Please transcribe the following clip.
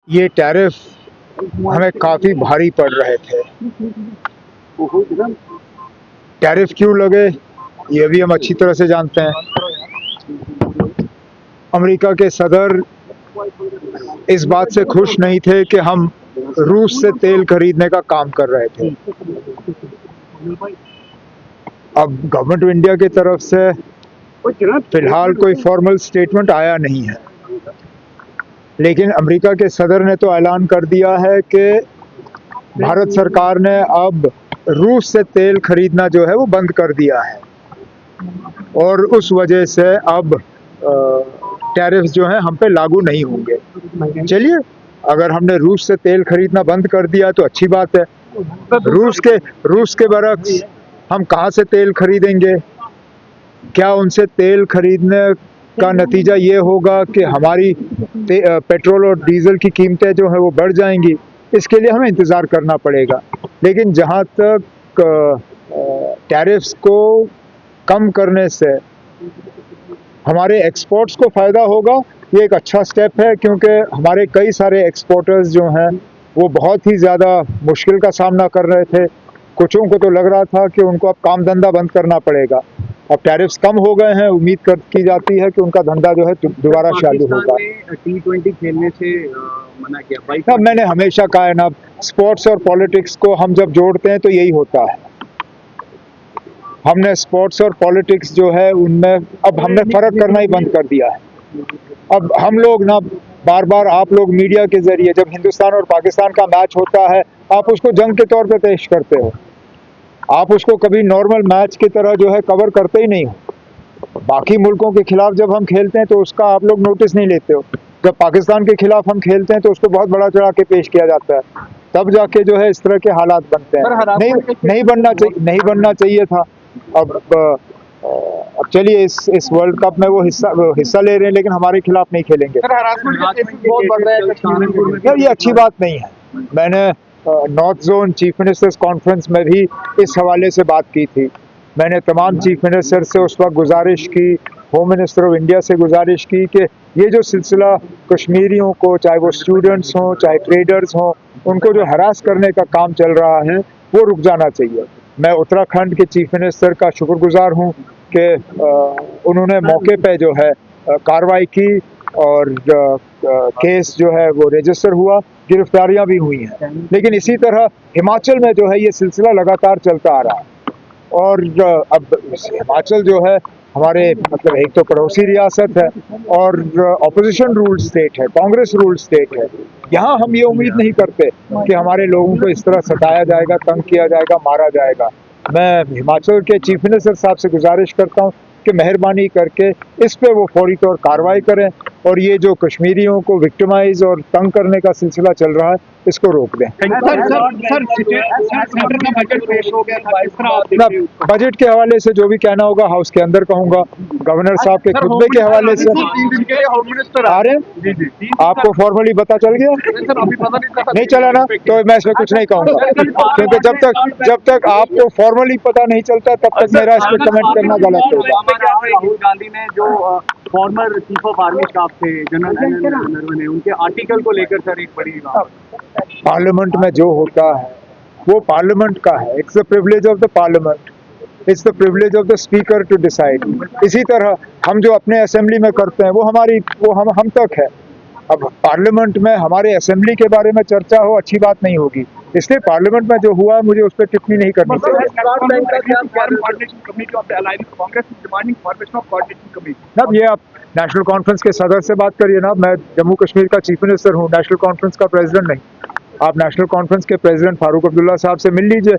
ये टैरिफ हमें काफ़ी भारी पड़ रहे थे। टैरिफ क्यों लगे ये भी हम अच्छी तरह से जानते हैं। अमेरिका के सदर इस बात से खुश नहीं थे कि हम रूस से तेल खरीदने का काम कर रहे थे। अब गवर्नमेंट ऑफ इंडिया की तरफ से फिलहाल कोई फॉर्मल स्टेटमेंट आया नहीं है, लेकिन अमेरिका के सदर ने तो ऐलान कर दिया है कि भारत सरकार ने अब रूस से तेल खरीदना जो है वो बंद कर दिया है और उस वजह से अब टैरिफ्स जो हैं हम पे लागू नहीं होंगे। चलिए, अगर हमने रूस से तेल खरीदना बंद कर दिया तो अच्छी बात है। रूस के बरक्स हम कहाँ से तेल खरीदेंगे? क्या उनसे तेल खरीदने का नतीजा ये होगा कि हमारी पेट्रोल और डीजल की कीमतें जो है वो बढ़ जाएंगी? इसके लिए हमें इंतज़ार करना पड़ेगा। लेकिन जहाँ तक टैरिफ्स को कम करने से हमारे एक्सपोर्ट्स को फ़ायदा होगा, ये एक अच्छा स्टेप है, क्योंकि हमारे कई सारे एक्सपोर्टर्स जो हैं वो बहुत ही ज़्यादा मुश्किल का सामना कर रहे थे। कुछों को तो लग रहा था कि उनको अब काम धंधा बंद करना पड़ेगा। अब टैरिफ्स कम हो गए हैं, उम्मीद की जाती है कि उनका धंधा जो है दोबारा चालू होगा। T20 खेलने से मना किया। मैंने हमेशा कहा है ना, स्पोर्ट्स और पॉलिटिक्स को हम जब जोड़ते हैं तो यही होता है। हमने स्पोर्ट्स और पॉलिटिक्स जो है उनमें अब हमने फ़र्क करना ही बंद कर दिया है। अब हम लोग ना बार बार, आप लोग मीडिया के ज़रिए जब हिंदुस्तान और पाकिस्तान का मैच होता है आप उसको जंग के तौर पे पेश करते हो, आप उसको कभी नॉर्मल मैच की तरह जो है कवर करते ही नहीं हो। बाकी मुल्कों के खिलाफ जब हम खेलते हैं तो उसका आप लोग नोटिस नहीं लेते हो। जब पाकिस्तान के खिलाफ हम खेलते हैं तो उसको बहुत बड़ा चढ़ा के पेश किया जाता है, तब जाके जो है इस तरह के हालात बनते हैं। नहीं बनना चाहिए था। अब चलिए, इस वर्ल्ड कप में वो हिस्सा ले रहे हैं, लेकिन हमारे खिलाफ नहीं खेलेंगे। यार, ये अच्छी बात नहीं है। मैंने north zone chief ministers conference में भी इस हवाले से बात की थी। मैंने तमाम चीफ मिनिस्टर से उस वक्त गुजारिश की, होम मिनिस्टर ऑफ इंडिया से गुजारिश की कि ये जो सिलसिला कश्मीरियों को, चाहे वो स्टूडेंट्स हों चाहे ट्रेडर्स हों, उनको जो हरास करने का काम चल रहा है वो रुक जाना चाहिए। मैं उत्तराखंड के चीफ मिनिस्टर का शुक्रगुजार हूँ कि उन्होंने मौके पे जो है कार्रवाई की और केस जो है वो रजिस्टर हुआ, गिरफ्तारियां भी हुई हैं। लेकिन इसी तरह हिमाचल में जो है ये सिलसिला लगातार चलता आ रहा है और अब हिमाचल जो है हमारे मतलब एक तो पड़ोसी रियासत है और ऑपोजिशन रूल स्टेट है, कांग्रेस रूल स्टेट है। यहाँ हम ये उम्मीद नहीं करते कि हमारे लोगों को इस तरह सताया जाएगा, तंग किया जाएगा, मारा जाएगा। मैं हिमाचल के चीफ मिनिस्टर साहब से गुजारिश करता हूँ कि मेहरबानी करके इस पे वो फौरी तौर कार्रवाई करें और ये जो कश्मीरियों को विक्टिमाइज और तंग करने का सिलसिला चल रहा है इसको रोक दें। बजट के हवाले से जो भी कहना होगा हाउस के अंदर कहूँगा। गवर्नर साहब के खुतबे के हवाले से आ रहे हैं, आपको फॉर्मली पता चल गया? नहीं चला ना, तो मैं इसमें कुछ नहीं कहूँगा, क्योंकि जब तक आपको फॉर्मली पता नहीं चलता तब तक मेरा इस पर कमेंट करना गलत होगा। राहुल गांधी ने जो former chief of army staff थे जनरल नरवणे, उनके आर्टिकल को लेकर सर एक बड़ी पार्लियामेंट में जो होता है वो पार्लियामेंट का है। It's the privilege of the parliament, it's the privilege of the speaker to decide. इसी तरह हम जो अपने असेंबली में करते हैं वो हम तक है। अब पार्लियामेंट में हमारे असेंबली के बारे में चर्चा हो, अच्छी बात नहीं होगी। इसलिए पार्लियामेंट में जो हुआ मुझे उस पर टिप्पणी नहीं करनी चाहिए। अब ये आप नेशनल कॉन्फ्रेंस के सदर से बात करिए ना। मैं जम्मू कश्मीर का चीफ मिनिस्टर हूँ, नेशनल कॉन्फ्रेंस का प्रेसिडेंट नहीं। आप नेशनल कॉन्फ्रेंस के प्रेसिडेंट फारूक अब्दुल्ला साहब से मिल लीजिए।